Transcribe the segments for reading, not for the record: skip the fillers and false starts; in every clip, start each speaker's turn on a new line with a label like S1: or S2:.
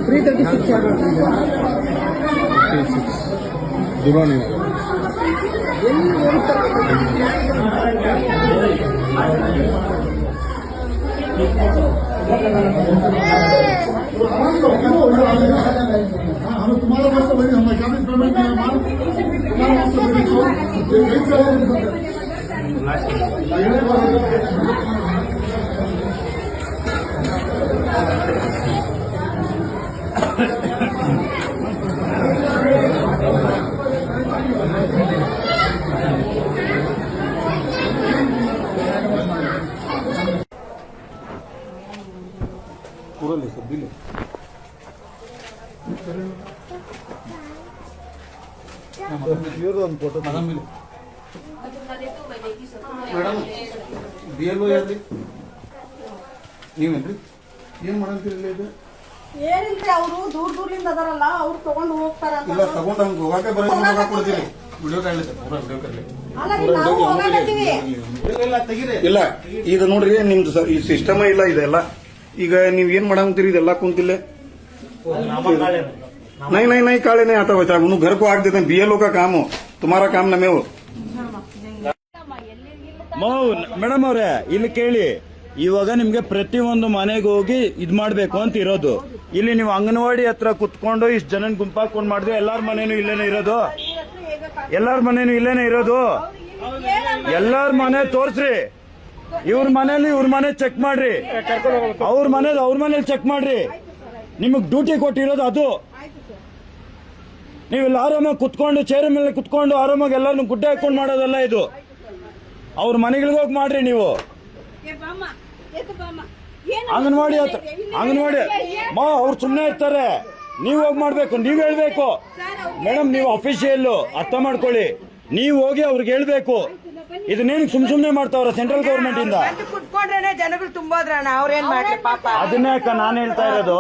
S1: 336 ದುರಾಣಿ
S2: तुम्हारा बस वही हम कैबिनेट पेमेंट पूरा ले सब बिल ಒಂದು photo madam B L O ಯಾರ್ರಿ ನೀವೇನ್ರಿ ಏನ್ ಮಾಡಂತೀರಿಲ್ಲ ಇದು
S3: ಏನಿಲ್ರಿ ಅವರು ದೂರದಿಂದ ಅದಾರಲ್ಲ ಅವ್ರು ತಗೊಂಡು ಹೋಗ್ತಾರ
S2: ಇಲ್ಲ ತಗೊಂಡು ಹಂಗ ಹೋಗಾಕೆ ಬರೋದು ಕೊಡ್ತೀರಿ ವಿಡಿಯೋ ಕಾಡ್ಲಿಕ್ಕೆ ಪೂರಾ ವಿಡಿಯೋ ಕಾಡ್ಲಿ ಇಲ್ಲ ಈಗ ನೋಡ್ರಿ ನಿಮ್ದು ಈ ಸಿಸ್ಟಮ್ ಇಲ್ಲ ಇದೆಲ್ಲ ಈಗ ನೀವ್ ಏನ್ ಮಾಡಂತೀರಿ ಇದೆಲ್ಲ ಕುಂತಿಲ್ಲ नहीं नहीं नहीं काले नहीं आता बच्चा उन्होंने घर को आग देते हैं बीएलओ का काम हो तुम्हारा काम न में हो
S4: ಮೇಡಮ್ ಅವ್ರೆ ಇಲ್ಲಿ ಕೇಳಿ ಇವಾಗ ನಿಮ್ಗೆ ಪ್ರತಿಯೊಂದು ಮನೆಗೆ ಹೋಗಿ ಇದ್ ಮಾಡ್ಬೇಕು ಅಂತ ಇರೋದು ಇಲ್ಲಿ ನೀವು ಅಂಗನವಾಡಿ ಹತ್ರ ಕುತ್ಕೊಂಡು ಇಷ್ಟು ಜನನ್ ಗುಂಪಾಕೊಂಡ್ ಮಾಡಿದ್ರೆ ಎಲ್ಲಾರ ಮನೇನು ಇಲ್ಲೇನೆ ಇರೋದು ಎಲ್ಲಾರ ಮನೆ ತೋರ್ಸ್ರಿ ಇವ್ರ ಮನೆ ಚೆಕ್ ಮಾಡ್ರಿ ಅವ್ರ ಮನೇಲಿ ಚೆಕ್ ಮಾಡ್ರಿ ನಿಮಗ್ ಡ್ಯೂಟಿ ಕೊಟ್ಟಿರೋದು ಅದು ನೀವೆಲ್ಲ ಆರಾಮಾಗಿ ಕುತ್ಕೊಂಡು ಚೇರ್ ಮೇಲೆ ಕುತ್ಕೊಂಡು ಆರಾಮಾಗಿ ಎಲ್ಲಾರು ಗುಡ್ಡೆ ಹಾಕೊಂಡು ಮಾಡೋದಲ್ಲ ಇದು ಅವ್ರ ಮನೆಗಳಿಗೆ ಹೋಗಿ ಮಾಡ್ರಿ ನೀವು ಅಂಗನವಾಡಿ ಅವ್ರು ಸುಮ್ಮನೆ ಇರ್ತಾರೆ ನೀವು ಹೋಗಿ ಮಾಡ್ಬೇಕು ನೀವ್ ಹೇಳ್ಬೇಕು ಮೇಡಮ್ ನೀವು ಅಫಿಷಿಯಲ್ ಅರ್ಥ ಮಾಡ್ಕೊಳ್ಳಿ ನೀವು ಹೋಗಿ ಅವ್ರಿಗೆ ಹೇಳ್ಬೇಕು ಇದನ್ನೇನು ಸುಮ್ನೆ ಮಾಡ್ತಾವ್ರ ಸೆಂಟ್ರಲ್ ಗವರ್ಮೆಂಟ್ ಇಂದ
S3: ಕುತ್ಕೊಂಡ್ರೆ ಜನಗಳು ತುಂಬೋದ್ರಣ್ಣ ಅವ್ರೇನ್ ಮಾಡ್ಲಿ ಪಾಪ
S4: ಅದನ್ನೇ ನಾನು ಹೇಳ್ತಾ ಇರೋದು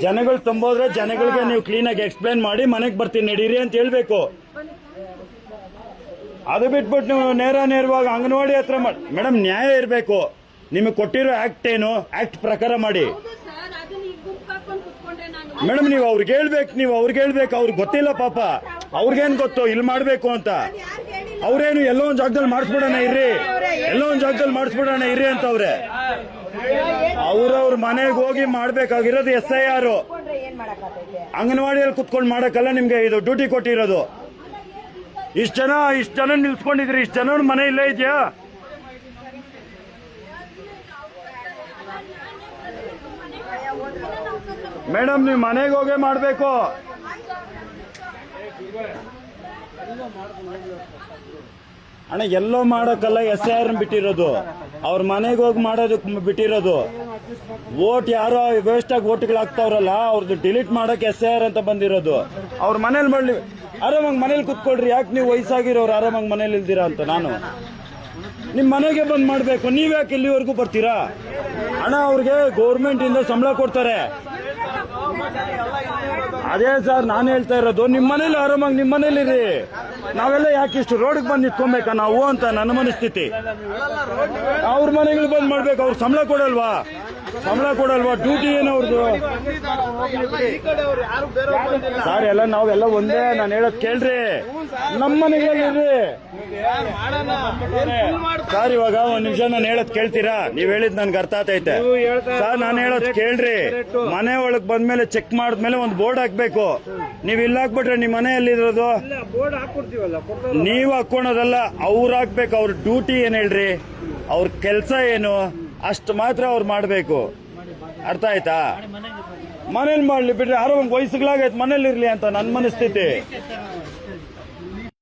S4: ಜನಗಳು ತುಂಬೋದ್ರೆ ಜನಗಳಿಗೆ ನೀವು ಕ್ಲೀನ್ ಆಗಿ ಎಕ್ಸ್ಪ್ಲೈನ್ ಮಾಡಿ ಮನೆಗೆ ಬರ್ತೀನಿ ನಡೀರಿ ಅಂತ ಹೇಳ್ಬೇಕು ಅದು ಬಿಟ್ಬಿಟ್ಟು ನೀವು ನೇರವಾಗಿ ಅಂಗನವಾಡಿ ಹತ್ರ ಮೇಡಮ್ ನ್ಯಾಯ ಇರಬೇಕು ನಿಮಗೆ ಕೊಟ್ಟಿರೋ ಆಕ್ಟ್ ಏನು ಆಕ್ಟ್ ಪ್ರಕಾರ ಮಾಡಿ ಮೇಡಮ್ ನೀವು ಅವ್ರಿಗೆ ಹೇಳ್ಬೇಕು ಅವ್ರಿಗೆ ಗೊತ್ತಿಲ್ಲ ಪಾಪ ಅವ್ರಿಗೇನ್ ಗೊತ್ತು ಇಲ್ಲಿ ಮಾಡ್ಬೇಕು ಅಂತ ಅವ್ರೇನು ಎಲ್ಲೋ ಒಂದ್ ಜಾಗದಲ್ಲಿ ಮಾಡಿಸ್ಬಿಡೋಣ ಇರ್ರಿ ಅಂತ ಅವ್ರೆ ಅವ್ರವ್ರ ಮನೆಗೆ ಹೋಗಿ ಮಾಡ್ಬೇಕಾಗಿರೋದು SIR ಅಂಗನವಾಡಿಯಲ್ಲಿ ಕುತ್ಕೊಂಡು ಮಾಡಕ್ಕಲ್ಲ ನಿಮ್ಗೆ ಇದು ಡ್ಯೂಟಿ ಕೊಟ್ಟಿರೋದು ಇಷ್ಟ ಜನ ನಿಲ್ಸ್ಕೊಂಡಿದ್ರಿ ಇಷ್ಟ ಜನ ಮನೆ ಇಲ್ಲೇ ಇದೆಯಾ ಮೇಡಮ್ ನೀವು ಮನೆಗೆ ಹೋಗೇ ಮಾಡ್ಬೇಕು ಅಣ್ಣ ಎಲ್ಲೋ ಮಾಡಕ್ಕಲ್ಲ SIR ಬಿಟ್ಟಿರೋದು ಅವ್ರ ಮನೆಗೆ ಹೋಗಿ ಮಾಡೋದಕ್ಕೆ ಬಿಟ್ಟಿರೋದು ವೋಟ್ ಯಾರೋ ವೇಸ್ಟ್ ಆಗಿ ವೋಟ್ಗಳು ಹಾಕ್ತಾವ್ರಲ್ಲ ಅವ್ರದ್ದು ಡಿಲೀಟ್ ಮಾಡಕ್ SIR ಅಂತ ಬಂದಿರೋದು ಅವ್ರ ಮನೇಲಿ ಮಾಡ್ಲಿ ಆರಾಮಾಗಿ ಮನೇಲಿ ಕುತ್ಕೊಳ್ರಿ ಯಾಕೆ ನೀವು ವಯಸ್ಸಾಗಿರೋರು ಆರಾಮಾಗಿ ಮನೇಲಿ ಇಲ್ದಿರಾ ಅಂತ ನಾನು ನಿಮ್ ಮನೆಗೆ ಬಂದ್ ಮಾಡ್ಬೇಕು ನೀವ್ ಯಾಕೆ ಇಲ್ಲಿವರೆಗೂ ಬರ್ತೀರಾ ಅಣ್ಣ ಅವ್ರಿಗೆ ಗೌರ್ಮೆಂಟ್ ಇಂದ ಸಂಬಳ ಕೊಡ್ತಾರೆ ಅದೇ ಸರ್ ನಾನು ಹೇಳ್ತಾ ಇರೋದು ನಿಮ್ ಮನೇಲಿ ಆರಾಮಾಗಿ ನಿಮ್ ಮನೇಲಿ ಇರಿ ನಾವೆಲ್ಲ ಯಾಕೆ ಇಷ್ಟು ರೋಡ್ಗೆ ಬಂದು ನಿಂತ್ಕೊಬೇಕಾ ನಾವು ಅಂತ ನನ್ನ ಮನಸ್ಥಿತಿ ಅವ್ರ ಮನೆಗಳು ಬಂದ್ ಮಾಡ್ಬೇಕು ಅವ್ರು ಸಂಬಳ ಕೊಡಲ್ವಾ ಡ್ಯೂಟಿ ಏನು ಅವ್ರದ್ದು ಸರ್ ಎಲ್ಲ ನಾವೆಲ್ಲ ಒಂದೇ ನಾನು ಹೇಳೋದ್ ಕೇಳ್ರಿ ನಮ್ಮ ಮನೆಗಳಲ್ಲಿ ಸರ್ ಇವಾಗ ಒಂದ್ ನಿಮಿಷ ನಾನು ಹೇಳೋದ್ ಕೇಳ್ತೀರಾ ನೀವ್ ಹೇಳಿದ್ ನನ್ಗೆ ಅರ್ಥ ಆತೈತೆ ಸರ್ ನಾನು ಹೇಳೋದ್ ಕೇಳ್ರಿ ಮನೆ ಒಳಗ್ ಬಂದ್ಮೇಲೆ ಚೆಕ್ ಮಾಡಿದ್ಮೇಲೆ ಒಂದು ಬೋರ್ಡ್ ಹಾಕ್ಬೇಕು ನೀವ್ ಇಲ್ಲ ಹಾಕ್ಬಿಟ್ರೆ ನಿಮ್ ಮನೆಯಲ್ಲಿರೋದು ನೀವ್ ಹಾಕೋಣದಲ್ಲ ಅವ್ರು ಹಾಕ್ಬೇಕು ಅವ್ರ ಡ್ಯೂಟಿ ಏನ್ ಹೇಳ್ರಿ ಅವ್ರ ಕೆಲ್ಸ ಏನು ಅಷ್ಟು ಮಾತ್ರ ಅವ್ರು ಮಾಡ್ಬೇಕು ಅರ್ಥ ಆಯ್ತಾ ಮನೇಲಿ ಮಾಡ್ಲಿ ಬಿಡ್ರಿ ಆರಾಮಾಗಿ ವಯಸ್ಸುಗಳಾಗೈತೆ ಮನೇಲಿ ಇರ್ಲಿ ಅಂತ ನನ್ನ ಮನಸ್ಥಿತಿ